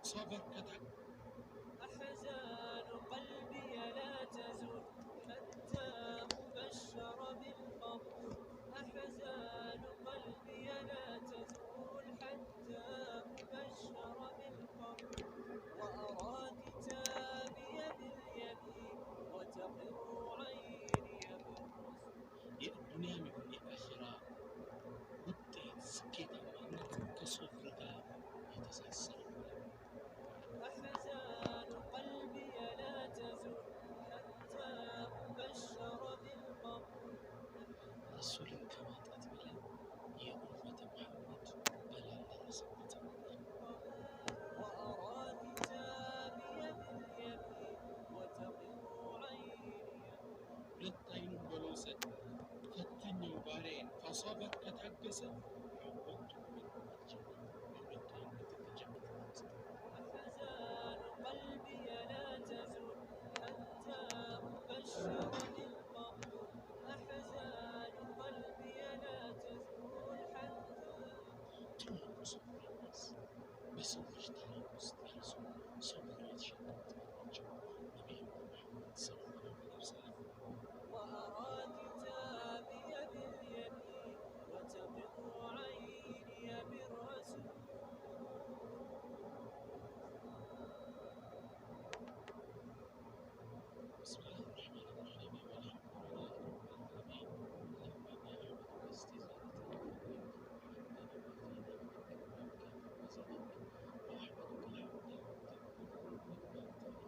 صبر أحزان قلبي لا تزول حتى أبشر بالقبول أحزان قلبي لا تزول حتى أبشر بالقبول وأرى كتابي باليمين وتقر عيني بالرسول الدنيا من الآخرة ውጤት ስኬታማነት ከሶብር ጋር የተሳሰረ أحزان قلبي لا تزول حتى أبشر بالقبول ረሱልን ከማጣት በላይ የኡመተ ሙሐመድ በላ አልደረሰበትም። وأرى كتابي باليمين وتقر عيني ሁለት አይኑን በመውሰድ ፈትኘው ባሪያዬን ፈሰበር ከታገሰ ሁለቱ በሁለት አይኑ የተጀመረለት أحزان قلبي لا تزول حتى أبشر بالقبول أحزان قلبي لا تزول حتى ትልቁ ሰው ቢነስ በሰው ልጅ ታሪክ ውስጥ ያልሱ ሶብር የተሸከሙት ናቸው ነቢዩ ሙሐመድ ሰለላሁ ዐለይሂ ወሰለም። وأرى كتابي باليمين وتقر عيني بالرسول بسم الله الرحمن الرحيم والحمد لله رب العالمين اللهم إني أعوذ باستزادة نبيك محمد وأهلنا وإكرامك وزادك وأحمدك الحمد والتقوى وأنت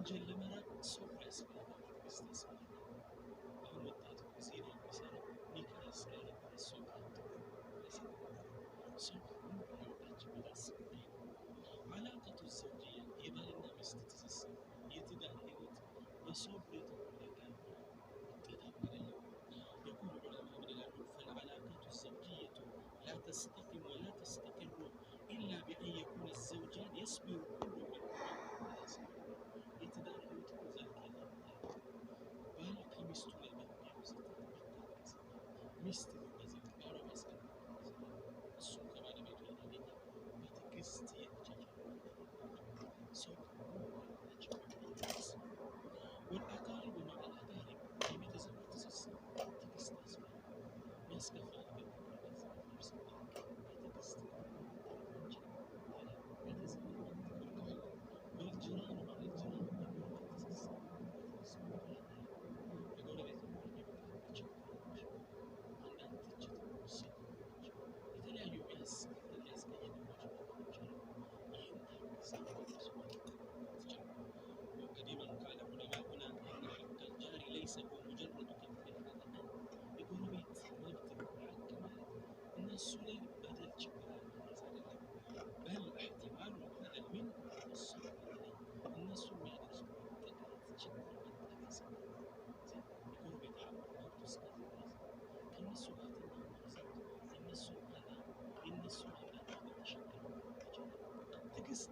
ከወንጀል ለመራቅ ሶብር ያስፈልጋል፣ ትዕግስት ያስፈልጋል። አሁን ወጣቱ ዜና የሚሰራው ኒካ እስካለ ድረስ ሶብር አትወፍር ሶብር ምን ህይወታችን በማስብ አላቀቱ ዘውጅያ የባልና ሚስት ትስስር የትዳር ህይወት በሶብር የተሞላ ውጤታማ አይደለም። يقول العلماء من العلوم فالعلاقات الزوجية لا تستقيم ولا تستقر إلا بأن يكون الزوجان يصبر كل منهما على صبر يتدار حيوت ذلك بل كمست لما مست بزيت بارا مسكن السوق كمان بيتو يدينا بتكست يتجي والأقارب مع الأقارب كم يتزوج تسلسل تكست أسمع يسكف على والجيران مع الجيران قديما قال علماؤنا ان حق الجار ليس هو مجرد كف الحدث يقول بيت مبتدئ حق مالك الناس لي بدل شكرا بل احتمال البدل منه الصبر عليه الناس ما يدرسون شكرا يقول بيت حق الناس الناس الناس تقست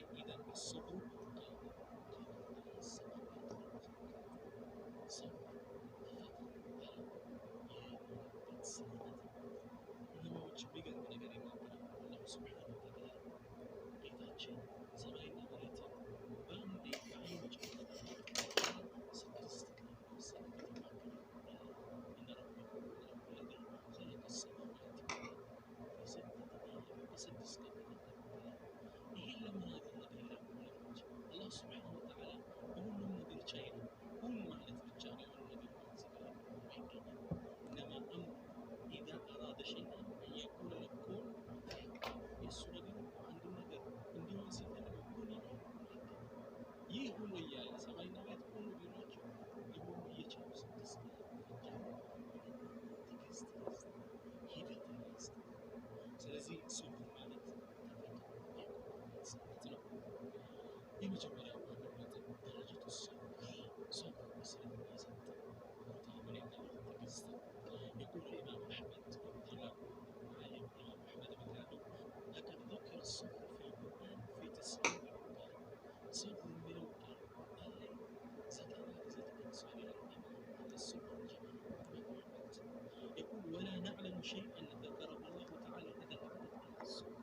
إذا الصبر الله سبحانه وتعالى هو الذي شيء هو معنى الجانب الذي إنما أمر إذا أراد شيئا أن يقول له كن يسوع عنده نجر عنده مسيرة يكون يهون وياه سمعي نبات كون بيروج يهون يجاوب سكست ስለዚህ ሶብር ማለት የመጀመሪያው درجة الصبر صبر مسلم وتعامل التقست يقول الإمام أحمد رضي الله عنه الإمام أحمد بن لقد ذكر الصبر في القرآن في 9 مرات صبر من القرآن ستذكر صالح الإمام هذا الصبر يقول ولا نعلم شيئا ذكره الله تعالى إذا أردت أن الصبر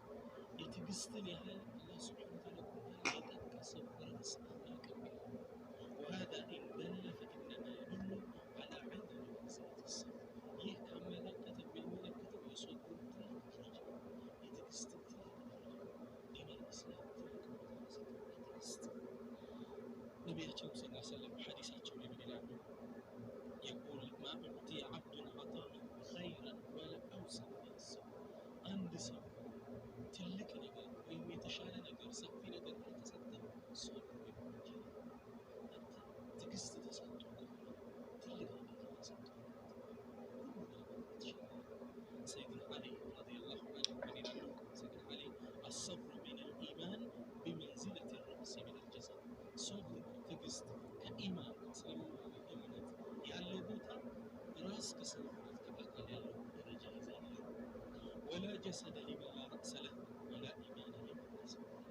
يتقست لها الله سبحانه وتعالى صبر نسألنا كبيرا وهذا إن دل فإنما يدل على عدم منزلة الصبر يكمل كتب بالملكة ويصدر تلك الدرجة يتكستل دين الإسلام تلك المدرسة نبياتهم صلى الله عليه وسلم حديثاتهم من العلم يقول ما أعطي عبد عطاء خيرا ولا أوسع من الصبر عند صبر تلك نجر ويوم يتشال نجر سقف نجر يتصدق صبر تقست تصدق تلك نجر تصدق سيدنا علي رضي الله عنه عن العلوم سيدنا علي الصبر من الإيمان بمنزلة الرأس من الجسد صبر تقست كإيمان سلم الإيمان يعلو بوتا راس كسلم الكبكة يعلو درجة إذا ولا جسد لمن لا رأس له ولا إيمان لمن لا جسد له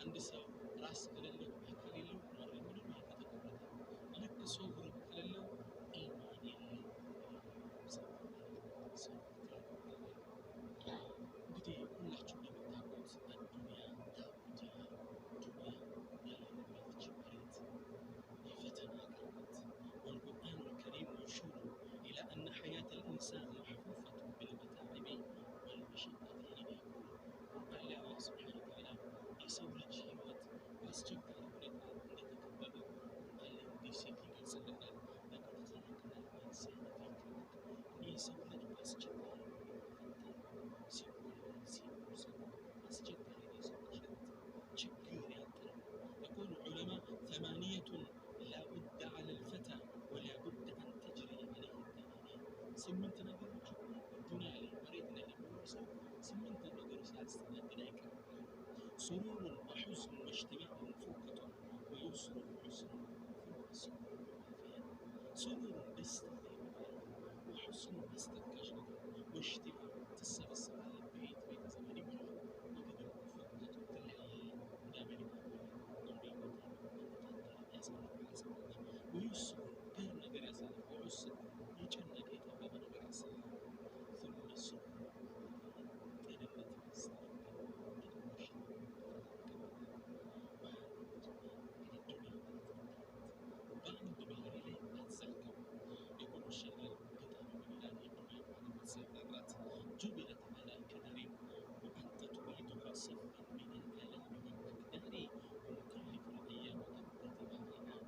عند سو راس كلله أكل له مر من ما يتكبر لك صبر كلله إيمان له بدي ሁላችሁ እንደምታውቁት الدنيا دابتها الدنيا ያለንበት ችግሪት የፈተና ቃላት والقرآن الكريم يشير إلى أن حياة الإنسان محفوفة بالمتاعب والمشقة سرور وحزن واجتماع فرقة ويسر وحزن ثم سرور وعافية سرور دستة وحزن استنكشن واجتماع تسبس على البيت بين زمن بلو وكذا فرقة تلحي دامن ويسر غير نجر يسالك وعسر يجنك يتبع نجر يسالك ثم سرور كلمة جبلت على كدر وأنت تريدها صفا من الآلام والأكدار ومكلف الأيام تمضي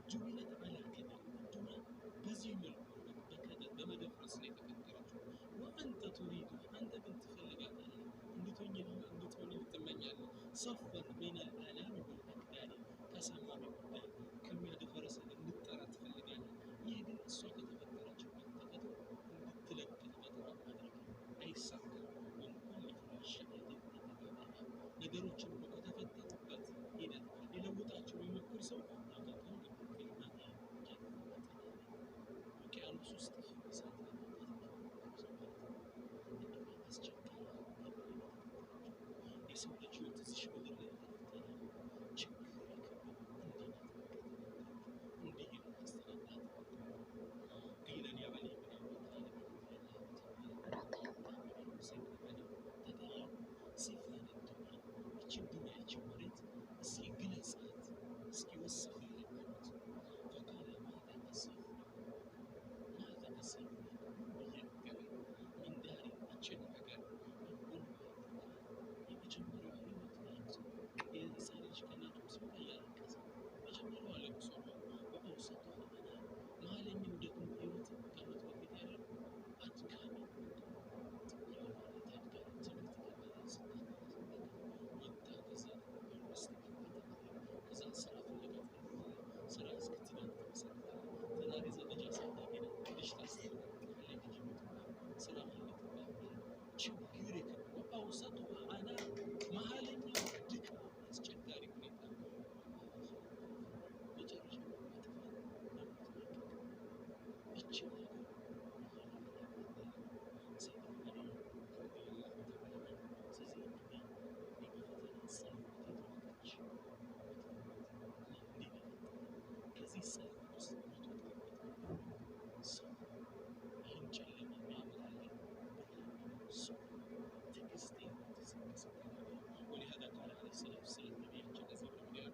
جبلت على كدر الدنيا بزيمل بمدى فرسلي تفكرت وأنت تريدها أنت بنت فلقات እንድትሆኝ ትመኛለህ صفا من الآلام والأكدار ተሰማሚ ጉዳይ ከሚያደፈርስ እንድትጠራ ትፈልጋለህ ይህ ግን እሷ ከተፈጠረችበት ተፈጥሮ እንድትለቅ ተፈጥሮ ማድረግ አይሳካም ወንኩል ፍራሸአት ነገሮችን ከተፈጠሩበት ሂደት ሊለውጣቸው የሚሞክር ሰው ያጋጥመው ከልማት ውቅያኖስ ውስጥ እሳት የሰው ልጅ ህይወት እዚህ ምድር ላይ ችግር እንዲህ ማስተላለፍ قيل يا علي بن ابي طالب رضي الله عنه تدين صفة الدنيا እቺ ዱንያ እቺ መሬት እስኪ ግለጻት እስኪ ወስፍልኝ አሉት فقال ماذا أصف ብየነገረኝ من دار እችን ሀገር የመጀመሪያዋ ህይወት ናት የህፃን ልጅ ከእናቱ ሲወጣ እያለቀሰ መጀመሪያዋ ለቅሶ ነው وأوسطها أنا መሀለኛው ደግሞ ህይወት ከሞት በፊት ያለው አድካሚ ولهذا قال عليه الصلاة والسلام النبي جل وعلا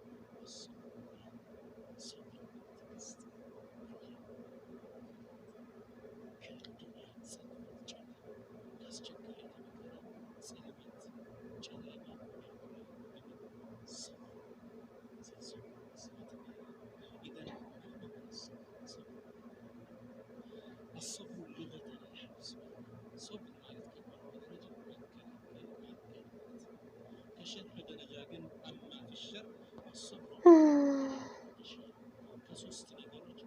صبر تكست كالدنيا سلمت جنة ناس جنة سلمت جنة صبر إذا الصبر لغة الحبس صبر ማለት ከማድረግ كشرح درجة أما في الشر الصبر كسوست ነገሮች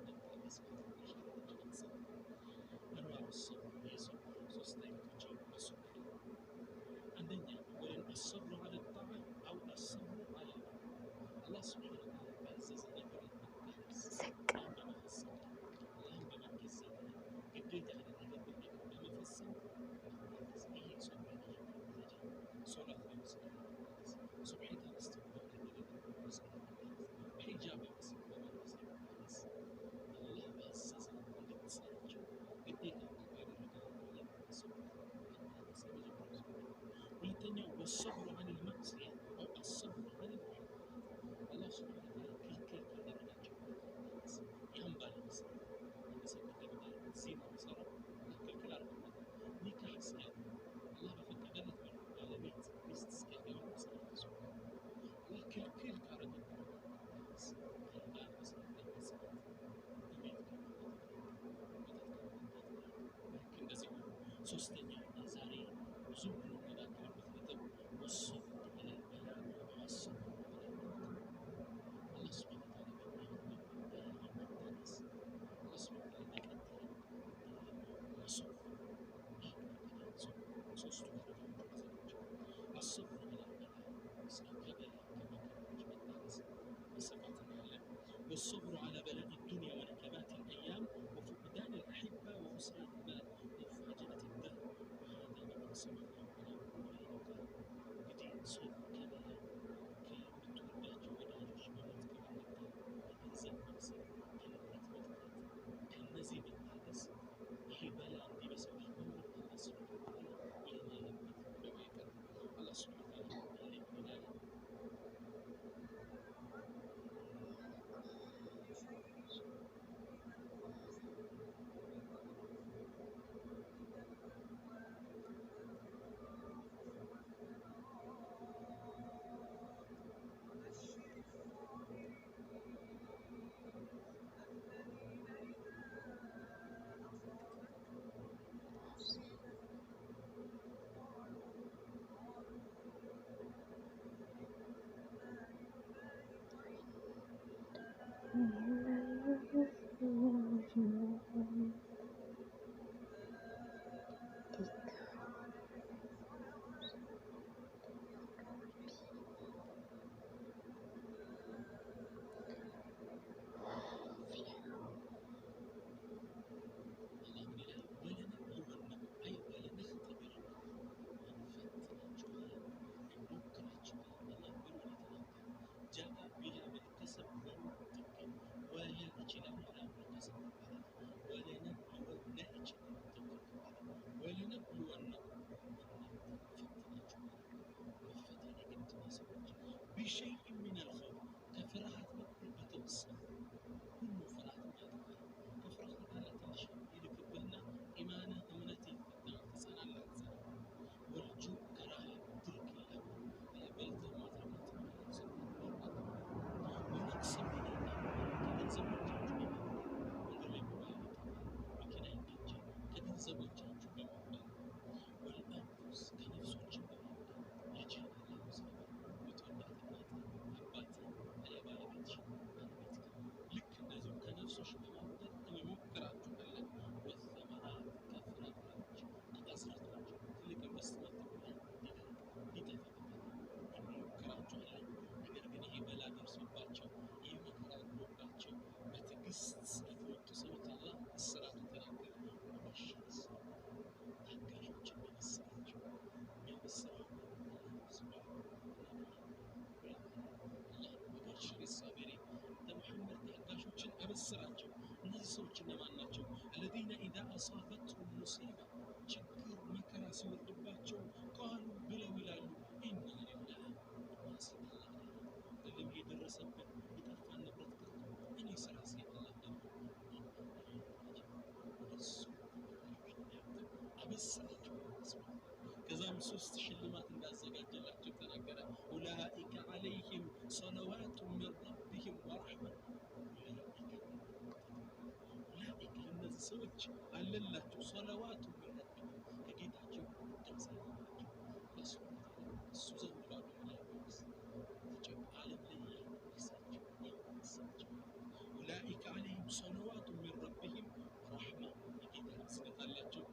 أنواع الصبر يصبر ሶስት አይነቶች الصبر አንደኛ ወይም الصبر على الطاعة أو الصبر على الله سبحانه وتعالى بعزز ነገር ግዴታ በመፈጸም ይህ ሶብር ሶላት ሱብሒ ተነስተው ሒጃብ አላህ ባዘዘ እንድትሰራቸው ግዴታ ሁለተኛው والصبر عن المعصية أو الصبر عن الحرام الله سبحانه وتعالى ክልክል ካደረጋቸው ያን ባለመስራት ዜና ሰራ ክልክል አለ ኒካህ ሲያደርግ አላህ በፈቀደለት መልኩ ባለቤት ሚስት እስኪያገባ መስራት አላህ ክልክል ካደረገ እንደዚህ ሶስተኛው ዛሬ ብዙ የምንነጋገርበት ነጥብ ሶስት ሽልማት እንዳዘጋጀላቸው ተናገረ። ኡላኢከ ዐለይሂም ሰለዋቱ ሚን ረቢሂም ወረሕማ ኡላኢከ እነዚህ ሰዎች አለላቸው ሰለዋቱ ሚን ረቢሂም ከጌታቸው ድምፅ አለላቸው እሱ ዘንድ ባሉ መላእክት ዓለም ላይ እሳቸው ኡላኢከ ዐለይሂም ሰለዋቱ ሚን ረቢሂም ወረሕማ የጌታ እዝነት አላቸው።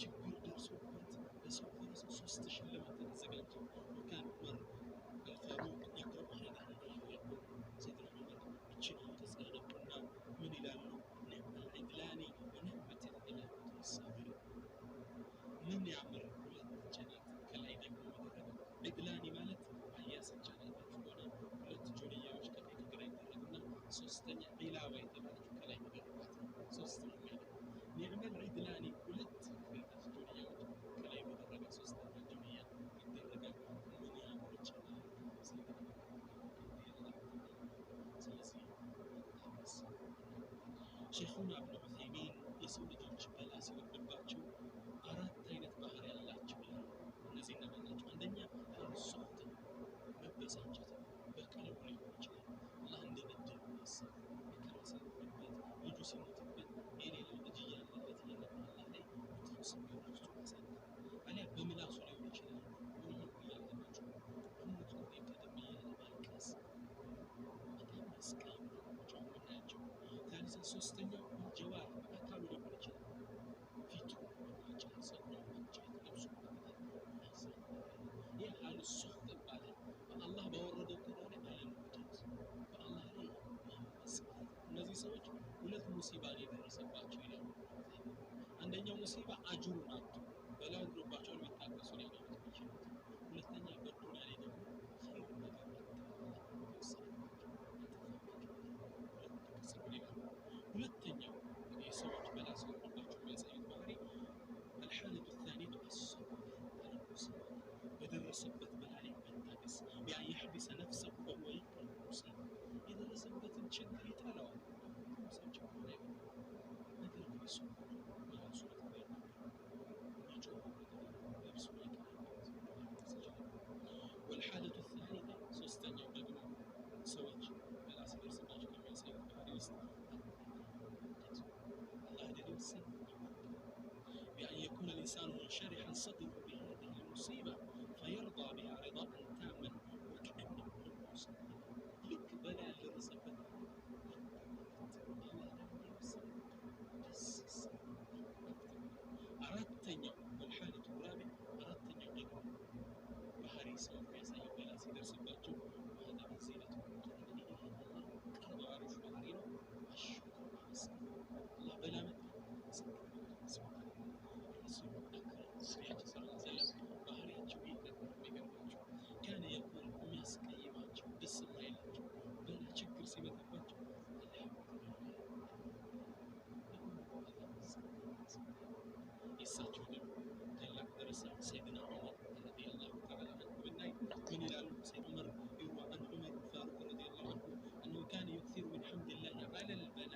ችግር ደርሶበት በሰው ፈረስ ሶስት ሽልማት ተዘጋጀ። ወካን ዑመር አልፋሩቅ የቅረቡ ሀይዳን ያቆ ሰይድና ዑመር እችን ተጸደቁና ምን ይላሉ? ኒዕመል ዒድላኒ ወኒዕመት ልዒላኒ ሳቢር ምን ያምር ሁለት ጀነት ከላይ ደግሞ ያደረገ ዒድላኒ ማለት አያሰቻ ናቸው ሆነ ሁለት ጆንያዎች ከቀኝ ከግራ ይደረጉና ሶስተኛ ዒላባ የተባለችው ከላይ የሚደረጉት ሶስት ነው የሚያደርጉ ኒዕመል ዒድላኒ ሁለት ጆንያዎች ከላይ የሚደረገ ሶስተኛ ጆንያ ይደረጋል። ምን ያምር ይችላል። ስለዚህ ሼኹና ኢብኑ ዑሰይሚን የሰው ልጆች በላ ሲወርድባቸው አራት አይነት ባህሪ ያላቸው ይላሉ። እነዚህ እነማን ናቸው? አንደኛ ሱኽጥ መበሳጨት በቀልቡ ሊሆን ይችላል። አላህ እንደበደለ ማሰብ መከራ ሲኖርበት ልጁ ሲሞትበት የሌለው ልጅ እያለለት እያለ አላህ ላይ መጥፎ ስሜት ውስጡ ማሳደር አሊያ በምላሱ ሊሆን ይችላል። ወየው እያለ መጮህ እሙቱ ይቀደም እያለ ማልቀስ በጣም ያስቀይም ናቸው የምናያቸው። ታዲያ ሶስተኛው ጀዋር በአካሉ ሊሆን ይችላል። ፊቱ ማጨት፣ ፀጉሩ ማጨት፣ ልብሱ ማዘን ይህ ሀሉ ሱኽጥ ይባላል። በአላህ ባወረደው ቁርአን አለመውደድ፣ በአላህ ላይ ማመፅ። እነዚህ ሰዎች ሁለት ሙሲባ የደረሰባቸው ይላሉ። አንደኛው ሙሲባ አጅሩን አጡ፣ በላ ወርዶባቸው የሚታገሱ ሊያገኙት የሚችሉት። ሁለተኛ በዱንያ ላይ ደግሞ ኸይር ነገር ሁለተኛው እንግዲህ ሰዎች በላ ሲወርድባቸው የሚያሳዩት ባህሪ አልሓለቱ ታኒቱ አሰብር በደረሰበት በላ ላይ መታገስ ቢአን የሕቢሰ ነፍሰሁ ወሁወ የክረሁ ሙሲባ የደረሰበትን ችግር ይጠላዋል። ሰው ችግር ላይ ነገር ግን እሱ ራሱ ልብሱ ላይ ወልሓለቱ ታኒታ ሶስተኛው ደግሞ ሰዎች በላ ሲደርስባቸው ከሚያሳዩት ባህሪ ውስጥ بأن يكون الإنسان منشرحا صدره بهذه المصيبة فيرضى بها رضاء تاما وكأنه الموصى لك بلا لرزقه أردتني والحالة الرابع أردتني يوم بحري سوف يسأل بلا سيدر سباته وهذا منزلة الله كرب عرش بحرينه الشكر حسن الله بلا مدى ባህሪያቸው ይህ ነበር። የሚገርማቸው ካነ የቁል የሚያስቀይማቸው ደስ የማይላቸው በላ ችግር ሲመጣባቸው የእሳቸው ደግሞ ታላቅ ደረሳ ሰይድና ዑመር ረዲየላሁ ተዓላ አንሁ ብናይ ምን ይላሉ? ሰይድ ዑመር ይሩዋ አን ዑመር ፋሩቅ ረዲየላሁ አንሁ አነሁ ካነ ዩክሲሩ ሚን ሐምዲላሂ ዐለል በላ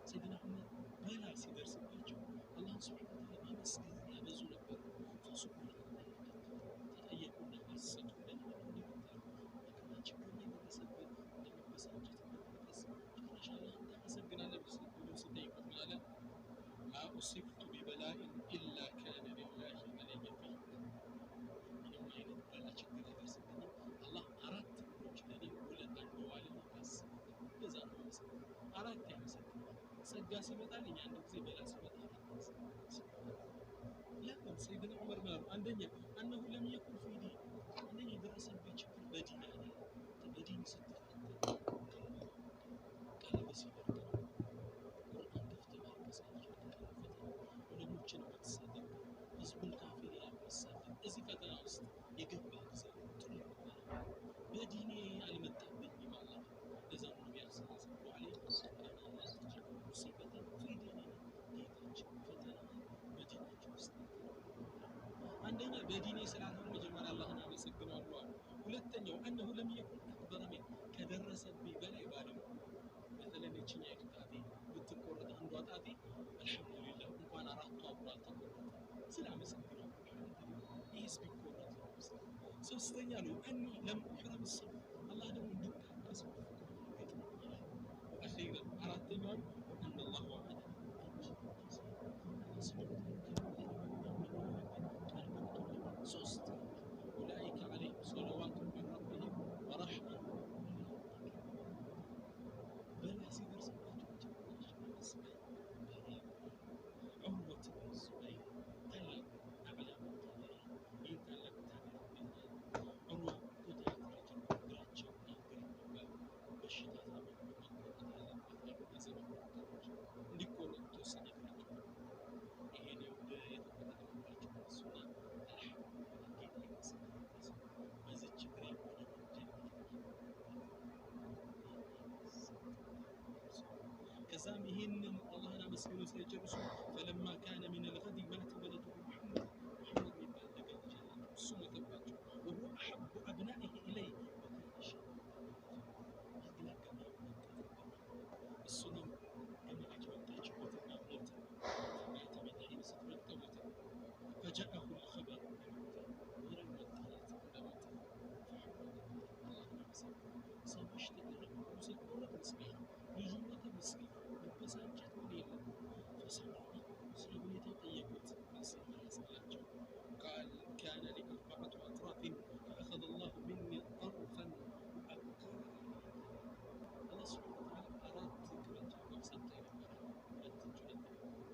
ሰይድና ዑመር በላ ሲደርስባቸው አላህ ሱብሓነሁ ወተዓላ ማመስገን ያበዙ ነበር። ፈሱብሓነላህ ተጠየቁና ሐሰቱ ለምን ችግር የደረሰበት ለመበሳጨት ለማልቀስ ጭራሽ አላህን ታመሰግናለህ ብሎ ሲጠይቁት ምን አለ? ማ ኡሲብቱ ቢበላኢን ኢላ ካነ ሊላሂ ዐለይየ ፊህ ምንም አይነት በላ ችግር አይደርስብኝም አላህ አራት ነገሮች ለእኔ ውለታ እንደዋለልኝ ካሰበ እንደዛ ነው ያመሰግናል። አራት ያመሰግናል። ጸጋ ሲመጣልኝ አንድ ጊዜ በላ ሲመጣ ለምን ሰይድና ዑመር ማለት አንደኛ አነሁ ለም የኩን ፊ ዲን አንደኛ የደረሰበት ችግር በዲን አይደለም። በዲን ስትፈተን ቀልብ ሲበርድ ቁርአን ከፍተህ ማልቀስ ዑለሞችን የምትሳደብ ህዝቡን ካፊር የምትሳደብ እዚህ ፈተና ውስጥ የገባ ጊዜ ትልቅ በዲኔ አልመጣብኝም አላህ ለዛ ነው ነቢያችን ሰለላሁ ዐለይሂ ወሰለም ሙሲበተን ፊ ዲኒና ጌታችን ፈተና በዲናችን ውስጥ አንደኛ በዲኔ ስላልሆነ መጀመሪያ አላህን አመሰግናለሁ አሉ። ሁለተኛው እነሁ ለም ሶስተኛ ነው አኒ ለም أحرم الصبر አላህ ደግሞ እንድታገሰው وأخيرا አራተኛው أن الله وعد ሶስት أولئك عليهم صلوات من ربهم ورحمة በላይ ሲደርስባቸው ዑርወት ብን ዙበይር ታላቅ አዕላም ይህ ታላቅ ታሪክ ዑርዋ ቁጥዓት ረጅል እግራቸው ይገኝ ነበር በሽታ ታመሙ መቆረጥ አለባቸው የዘመኑ ወታደሮች እንዲቆረጡ ተወሰነ እግራቸው ይሄን የተቆረጠባቸው እሱና አልሐምዱሊላህ ጌታ ይመስገን በዚች እግሬ ወደ ወንጀል ከዛም ይሄንን አላህን አመስግኖ ሳይጨርሱ ፈለማ ካነ ሚን አልገድ ማተ ወለዱሁ ሙሐመድ የሚባል ነገር ልጅ አላቸው እሱ ሞተባቸው ወሁ አሐቡ አብናኢህ ኢለይ እሱንም ገመድ ወጣችበትና ሞተ ማተ ሚን ሒን ስትወጣው ሞተ ፈጃአሁ ልኸበር ወሬው መጣለት እንደሞተ ሰዎች ተገረሙ ሲቆረጥ ምስጋና ልጁ ሞተ ምስጋና መበሳጨት ምን የለም فسألوه ስለ ሁኔታው ጠየቁት መልስ መለሰላቸው قال كان لي 4 أطراف فأخذ الله مني طرفا وأبقى الله سبحانه وتعالى ቅርንጫፎች ሰጠኝ ነበር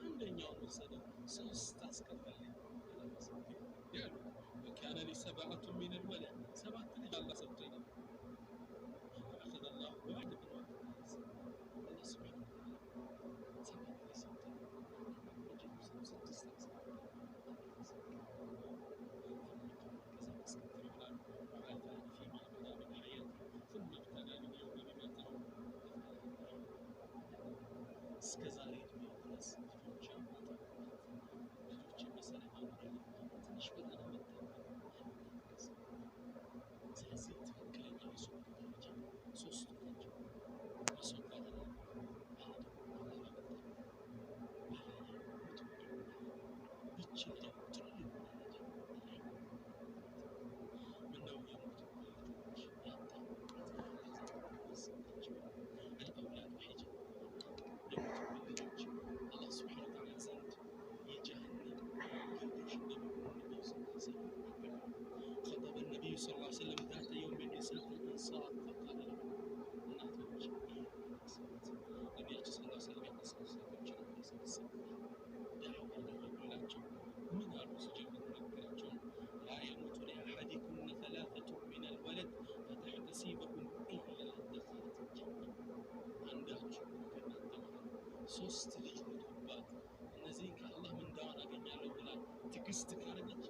አንደኛውን ወሰደ ሶስት አስቀረልኝ ያሉ وكان لي 7 من الولد 7 ልጅ አላህ ሰጠኝ فأخذ الله واحد من الله سبحانه እስከ ዛሬ ድረስ ልጆች በሰላም ይኖራሉ ትንሽ በጣም ስለዚህ ትክክለኛ የሶላት ደረጃ ሶስቱ ናቸው የሶላት خطب النبي صلى الله عليه وسلم ذات يوم نساء الأنصار فقال لهم እናቶች ነቢያችን ሰለላሁ ዐለይሂ ወሰለም የነሳው ሴቶችን ሰበሰቡ ዳዕዋ አደረጉላቸው ምን አሉ ሲጀምሩ ንግግራቸውን ላ የሙቱ ሊአሐዲኩም ثلاثة من الولد فتحتسبهم إلا دخلت الجنة አንዳችሁ ከእናንተ ሶስት ልጅ ሞቶባት እነዚህን ከአላህ ምንዳዋን አገኛለሁ ብላ ትዕግስት ካረገች